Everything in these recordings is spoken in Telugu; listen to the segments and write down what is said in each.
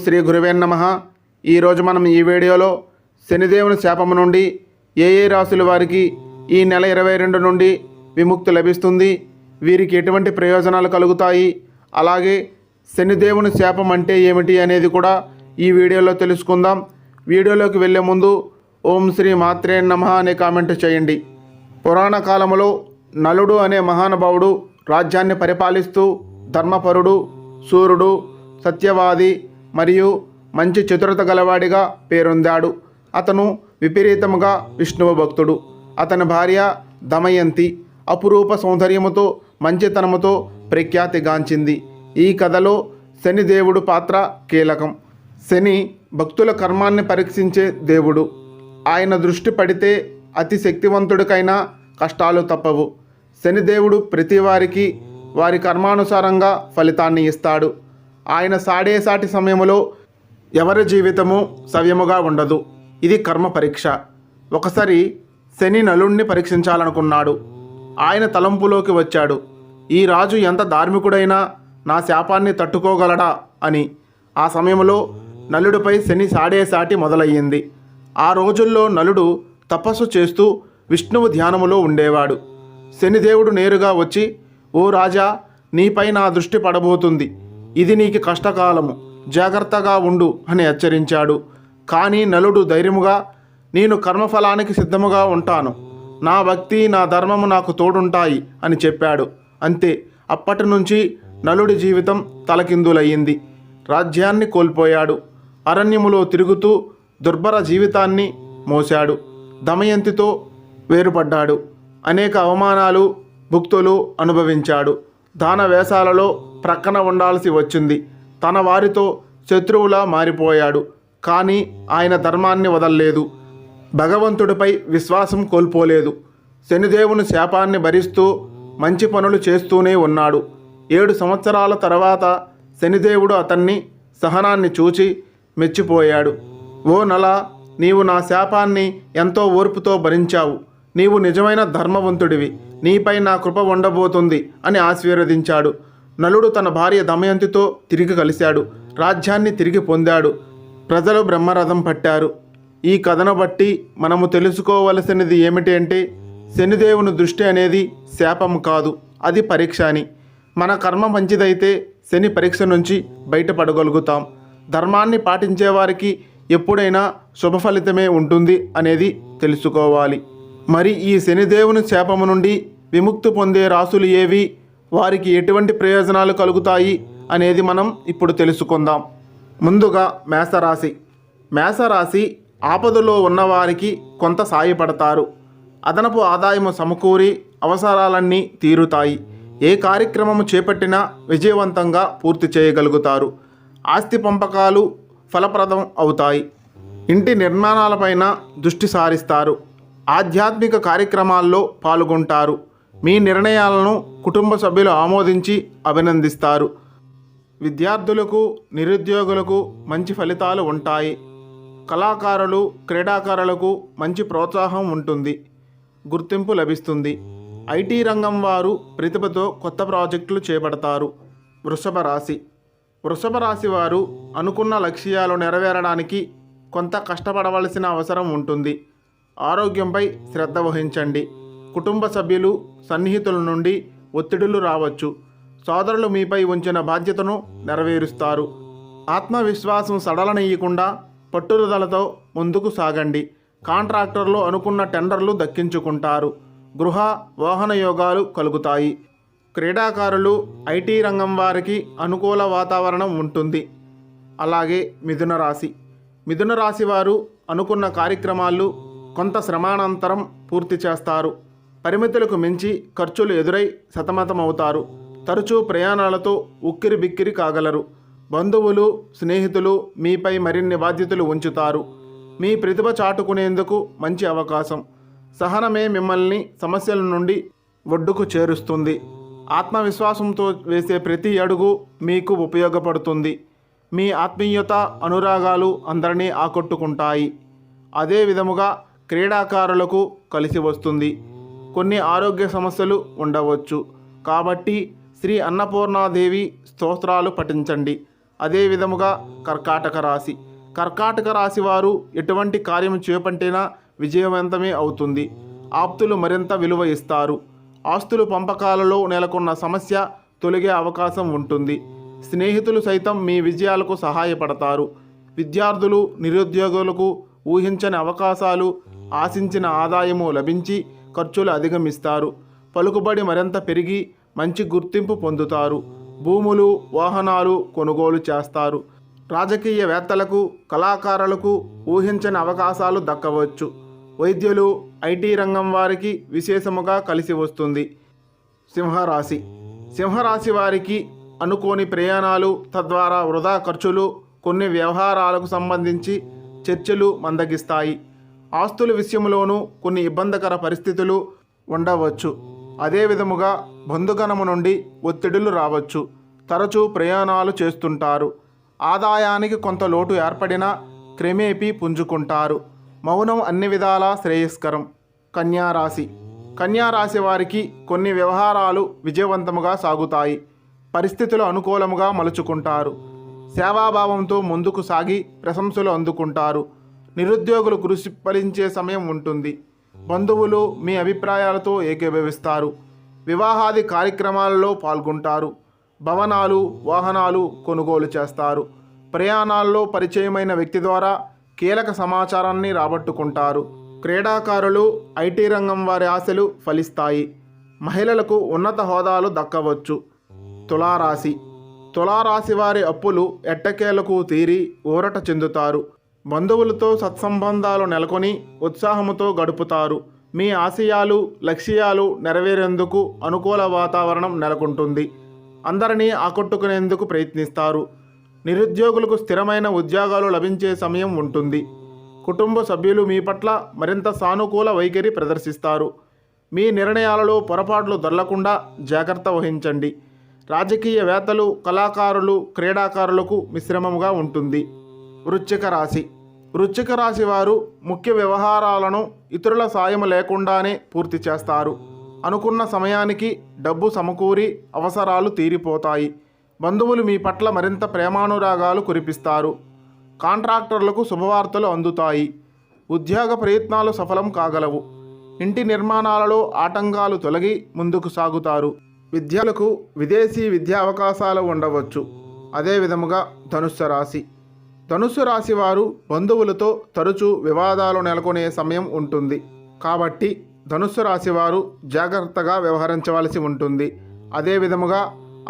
శ్రీ గురువే నమః. ఈరోజు మనం ఈ వీడియోలో శనిదేవుని శాపము నుండి ఏ రాశుల వారికి ఈ నెల 22 నుండి విముక్తి లభిస్తుంది, వీరికి ఎటువంటి ప్రయోజనాలు కలుగుతాయి, అలాగే శనిదేవుని శాపం అంటే ఏమిటి అనేది కూడా ఈ వీడియోలో తెలుసుకుందాం. వీడియోలోకి వెళ్ళే ముందు ఓం శ్రీ మాత్రే నమః అనే కామెంట్ చేయండి. పురాణ కాలంలో నలుడు అనే మహానుభావుడు రాజ్యాన్ని పరిపాలిస్తూ ధర్మపరుడు, సూర్యుడు, సత్యవాది మరియు మంచి చతురత గలవాడిగా పేరొందాడు. అతను విపరీతముగా విష్ణువు భక్తుడు. అతని భార్య దమయంతి అపురూప సౌందర్యముతో మంచితనముతో ప్రఖ్యాతిగాంచింది. ఈ కథలో శనిదేవుడు పాత్ర కీలకం. శని భక్తుల కర్మాన్ని పరీక్షించే దేవుడు. ఆయన దృష్టి పడితే అతి శక్తివంతుడికైనా కష్టాలు తప్పవు. శనిదేవుడు ప్రతి వారికి వారి కర్మానుసారంగా ఫలితాన్ని ఇస్తాడు. ఆయన సాడేసాటి సమయంలో ఎవరి జీవితము సవ్యముగా ఉండదు. ఇది కర్మ పరీక్ష. ఒకసారి శని నలుణ్ణి పరీక్షించాలనుకున్నాడు. ఆయన తలంపులోకి వచ్చాడు, ఈ రాజు ఎంత ధార్మికుడైనా నా శాపాన్ని తట్టుకోగలడా అని. ఆ సమయంలో నలుడిపై శని సాడేసాటి మొదలయ్యింది. ఆ రోజుల్లో నలుడు తపస్సు చేస్తూ విష్ణువు ధ్యానములో ఉండేవాడు. శనిదేవుడు నేరుగా వచ్చి, ఓ రాజా, నీపై నా దృష్టి పడబోతుంది, ఇది నీకు కష్టకాలము, జాగ్రత్తగా ఉండు అని హెచ్చరించాడు. కానీ నలుడు ధైర్యముగా, నేను కర్మఫలానికి సిద్ధముగా ఉంటాను, నా భక్తి నా ధర్మము నాకు తోడుంటాయి అని చెప్పాడు. అంతే, అప్పటి నుంచి నలుడి జీవితం తలకిందులయ్యింది. రాజ్యాన్ని కోల్పోయాడు. అరణ్యములో తిరుగుతూ దుర్భర జీవితాన్ని మోశాడు. దమయంతితో వేరుపడ్డాడు. అనేక అవమానాలు, భుక్తులు అనుభవించాడు. దాన వేషాలలో ప్రక్కన ఉండాల్సి వచ్చింది. తన వారితో శత్రువులా మారిపోయాడు. కానీ ఆయన ధర్మాన్ని వదల్లేదు. భగవంతుడిపై విశ్వాసం కోల్పోలేదు. శనిదేవుని శాపాన్ని భరిస్తూ మంచి పనులు చేస్తూనే ఉన్నాడు. 7 సంవత్సరాల తర్వాత శనిదేవుడు అతన్ని సహనాన్ని చూచి మెచ్చిపోయాడు. ఓ నల, నీవు నా శాపాన్ని ఎంతో ఓర్పుతో భరించావు. నీవు నిజమైన ధర్మవంతుడివి. నీపై నా కృప ఉండబోతుంది అని ఆశీర్వదించాడు. నలుడు తన భార్య దమయంతితో తిరిగి కలిశాడు. రాజ్యాన్ని తిరిగి పొందాడు. ప్రజలు బ్రహ్మరథం పట్టారు. ఈ కథను బట్టి మనము తెలుసుకోవలసినది ఏమిటి అంటే, శనిదేవుని దృష్టి అనేది శాపము కాదు, అది పరీక్ష అని. మన కర్మ మంచిదైతే శని పరీక్ష నుంచి బయటపడగలుగుతాం. ధర్మాన్ని పాటించే వారికి ఎప్పుడైనా శుభ ఫలితమే ఉంటుంది అనేది తెలుసుకోవాలి. మరి ఈ శనిదేవుని శాపము నుండి విముక్తి పొందే రాశులు ఏవి, వారికి ఎటువంటి ప్రయోజనాలు కలుగుతాయి అనేది మనం ఇప్పుడు తెలుసుకుందాం. ముందుగా మేషరాశి. మేషరాశి ఆపదలో ఉన్నవారికి కొంత సాయపడతారు. అదనపు ఆదాయము సమకూరి అవసరాలన్నీ తీరుతాయి. ఏ కార్యక్రమము చేపట్టినా విజయవంతంగా పూర్తి చేయగలుగుతారు. ఆస్తి పంపకాలు ఫలప్రదం అవుతాయి. ఇంటి నిర్మాణాలపైన దృష్టి సారిస్తారు. ఆధ్యాత్మిక కార్యక్రమాల్లో పాల్గొంటారు. మీ నిర్ణయాలను కుటుంబ సభ్యులు ఆమోదించి అభినందిస్తారు. విద్యార్థులకు, నిరుద్యోగులకు మంచి ఫలితాలు ఉంటాయి. కళాకారులు, క్రీడాకారులకు మంచి ప్రోత్సాహం ఉంటుంది. గుర్తింపు లభిస్తుంది. ఐటీ రంగం వారు ప్రతిభతో కొత్త ప్రాజెక్టులు చేపడతారు. వృషభ రాశి. వృషభ రాశి వారు అనుకున్న లక్ష్యాలు నెరవేరడానికి కొంత కష్టపడవలసిన అవసరం ఉంటుంది. ఆరోగ్యంపై శ్రద్ధ వహించండి. కుటుంబ సభ్యులు, సన్నిహితుల నుండి ఒత్తిడులు రావచ్చు. సోదరులు మీపై ఉంచిన బాధ్యతను నెరవేరుస్తారు. ఆత్మవిశ్వాసం సడలనీయకుండా పట్టుదలతో ముందుకు సాగండి. కాంట్రాక్టర్లు అనుకున్న టెండర్లు దక్కించుకుంటారు. గృహ వాహన యోగాలు కలుగుతాయి. క్రీడాకారులు, ఐటీ రంగం వారికి అనుకూల వాతావరణం ఉంటుంది. అలాగే మిథున రాశి. మిథున రాశి వారు అనుకున్న కార్యక్రమాలు కొంత శ్రమానంతరం పూర్తి చేస్తారు. పరిమితులకు మించి ఖర్చులు ఎదురై సతమతమవుతారు. తరచూ ప్రయాణాలతో ఉక్కిరి బిక్కిరి కాగలరు. బంధువులు, స్నేహితులు మీపై మరిన్ని బాధ్యతలు ఉంచుతారు. మీ ప్రతిభ చాటుకునేందుకు మంచి అవకాశం. సహనమే మిమ్మల్ని సమస్యల నుండి ఒడ్డుకు చేరుస్తుంది. ఆత్మవిశ్వాసంతో వేసే ప్రతి అడుగు మీకు ఉపయోగపడుతుంది. మీ ఆత్మీయత, అనురాగాలు అందరినీ ఆకట్టుకుంటాయి. అదే విధముగా క్రీడాకారులకు కలిసి వస్తుంది. కొన్ని ఆరోగ్య సమస్యలు ఉండవచ్చు. కాబట్టి శ్రీ అన్నపూర్ణాదేవి స్తోత్రాలు పఠించండి. అదే విధముగా కర్కాటక రాశి. కర్కాటక రాశి వారు ఎటువంటి కార్యం చేపట్టినా విజయవంతమే అవుతుంది. ఆప్తులు మరింత విలువ ఇస్తారు. ఆస్తులు పంపకాలలో నెలకొన్న సమస్య తొలగే అవకాశం ఉంటుంది. స్నేహితులు సైతం మీ విజయాలకు సహాయపడతారు. విద్యార్థులు, నిరుద్యోగులకు ఊహించని అవకాశాలు, ఆశించిన ఆదాయము లభించి ఖర్చులు అధిగమిస్తారు. పలుకుబడి మరింత పెరిగి మంచి గుర్తింపు పొందుతారు. భూములు, వాహనాలు కొనుగోలు చేస్తారు. రాజకీయవేత్తలకు, కళాకారులకు ఊహించని అవకాశాలు దక్కవచ్చు. వైద్యులు, ఐటీ రంగం వారికి విశేషముగా కలిసి వస్తుంది. సింహరాశి. సింహరాశి వారికి అనుకోని ప్రయాణాలు, తద్వారా వృధా ఖర్చులు, కొన్ని వ్యవహారాలకు సంబంధించి చర్చలు మందగిస్తాయి. ఆస్తుల విషయంలోనూ కొన్ని ఇబ్బందికర పరిస్థితులు ఉండవచ్చు. అదే విధముగా బంధుగణము నుండి ఒత్తిడులు రావచ్చు. తరచూ ప్రయాణాలు చేస్తుంటారు. ఆదాయానికి కొంత లోటు ఏర్పడినా క్రమేపీ పుంజుకుంటారు. మౌనం అన్ని విధాలా శ్రేయస్కరం. కన్యారాశి. కన్యారాశి వారికి కొన్ని వ్యవహారాలు విజయవంతముగా సాగుతాయి. పరిస్థితులు అనుకూలముగా మలుచుకుంటారు. సేవాభావంతో ముందుకు సాగి ప్రశంసలు అందుకుంటారు. నిరుద్యోగులు కృషి ఫలించే సమయం ఉంటుంది. బంధువులు మీ అభిప్రాయాలతో ఏకీభవిస్తారు. వివాహాది కార్యక్రమాలలో పాల్గొంటారు. భవనాలు, వాహనాలు కొనుగోలు చేస్తారు. ప్రయాణాల్లో పరిచయమైన వ్యక్తి ద్వారా కీలక సమాచారాన్ని రాబట్టుకుంటారు. క్రీడాకారులు, ఐటీ రంగం వారి ఆశలు ఫలిస్తాయి. మహిళలకు ఉన్నత హోదాలు దక్కవచ్చు. తులారాశి. తులారాశి వారి అప్పులు ఎట్టకేలకు తీరి ఊరట చెందుతారు. బంధువులతో సత్సంబంధాలు నెలకొని ఉత్సాహముతో గడుపుతారు. మీ ఆశయాలు, లక్ష్యాలు నెరవేరేందుకు అనుకూల వాతావరణం నెలకొంటుంది. అందరినీ ఆకట్టుకునేందుకు ప్రయత్నిస్తారు. నిరుద్యోగులకు స్థిరమైన ఉద్యోగాలు లభించే సమయం ఉంటుంది. కుటుంబ సభ్యులు మీ పట్ల మరింత సానుకూల వైఖరి ప్రదర్శిస్తారు. మీ నిర్ణయాలలో పొరపాట్లు దొరలకుండా జాగ్రత్త వహించండి. రాజకీయవేత్తలు, కళాకారులు, క్రీడాకారులకు మిశ్రమముగా ఉంటుంది. వృశ్చిక రాశి. వృశ్చిక రాశి వారు ముఖ్య వ్యవహారాలను ఇతరుల సాయం లేకుండానే పూర్తి చేస్తారు. అనుకున్న సమయానికి డబ్బు సమకూరి అవసరాలు తీరిపోతాయి. బంధువులు మీ పట్ల మరింత ప్రేమానురాగాలు కురిపిస్తారు. కాంట్రాక్టర్లకు శుభవార్తలు అందుతాయి. ఉద్యోగ ప్రయత్నాలు సఫలం కాగలవు. ఇంటి నిర్మాణాలలో ఆటంకాలు తొలగి ముందుకు సాగుతారు. విద్యార్థులకు విదేశీ విద్యా అవకాశాలు ఉండవచ్చు. అదే విధముగా ధనుస్సు రాశి. ధనుస్సు రాశి వారు బంధువులతో తరచూ వివాదాలు నెలకొనే సమయం ఉంటుంది. కాబట్టి ధనుస్సు రాశి వారు జాగ్రత్తగా వ్యవహరించవలసి ఉంటుంది. అదే విధముగా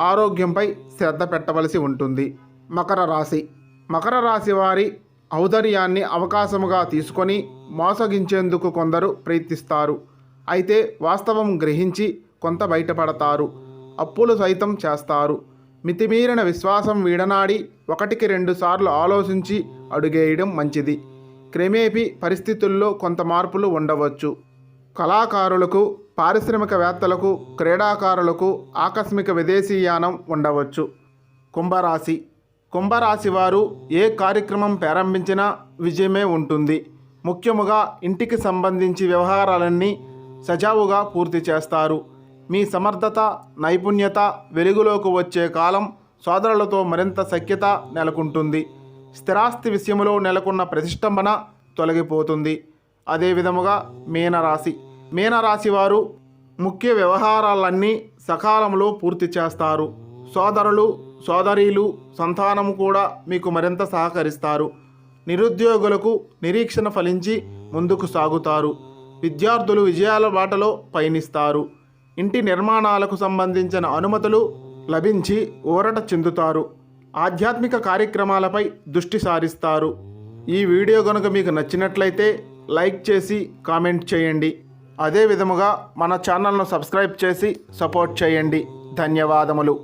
ఆరోగ్యంపై శ్రద్ధ పెట్టవలసి ఉంటుంది. మకర రాశి. మకర రాశి వారి ఔదార్యాన్ని అవకాశముగా తీసుకొని మోసగించేందుకు కొందరు ప్రయత్నిస్తారు. అయితే వాస్తవం గ్రహించి కొంత బయటపడతారు. అప్పులు సైతం చేస్తారు. మితిమీరిన విశ్వాసం వీడనాడి 1-2 సార్లు ఆలోచించి అడుగేయడం మంచిది. క్రమేపీ పరిస్థితుల్లో కొంత మార్పులు ఉండవచ్చు. కళాకారులకు, పారిశ్రామికవేత్తలకు, క్రీడాకారులకు ఆకస్మిక విదేశీయానం ఉండవచ్చు. కుంభరాశి. కుంభరాశి వారు ఏ కార్యక్రమం ప్రారంభించినా విజయమే ఉంటుంది. ముఖ్యముగా ఇంటికి సంబంధించి వ్యవహారాలన్నీ సజావుగా పూర్తి చేస్తారు. మీ సమర్థత, నైపుణ్యత వెలుగులోకి వచ్చే కాలం. సోదరులతో మరింత సఖ్యత నెలకొంటుంది. స్థిరాస్తి విషయంలో నెలకొన్న ప్రతిష్టంభన తొలగిపోతుంది. అదే విధముగా మీనరాశి. మీనరాశి వారు ముఖ్య వ్యవహారాలన్నీ సకాలంలో పూర్తి చేస్తారు. సోదరులు, సోదరీలు, సంతానము కూడా మీకు మరింత సహకరిస్తారు. నిరుద్యోగులకు నిరీక్షణ ఫలించి ముందుకు సాగుతారు. విద్యార్థులు విజయాల బాటలో పయనిస్తారు. ఇంటి నిర్మాణాలకు సంబంధించిన అనుమతులు లభించి ఊరట చెందుతారు. ఆధ్యాత్మిక కార్యక్రమాలపై దృష్టి సారిస్తారు. ఈ వీడియో కనుక మీకు నచ్చినట్లయితే లైక్ చేసి కామెంట్ చేయండి. అదే విధముగా మన ఛానల్ను సబ్స్క్రైబ్ చేసి సపోర్ట్ చేయండి. ధన్యవాదములు.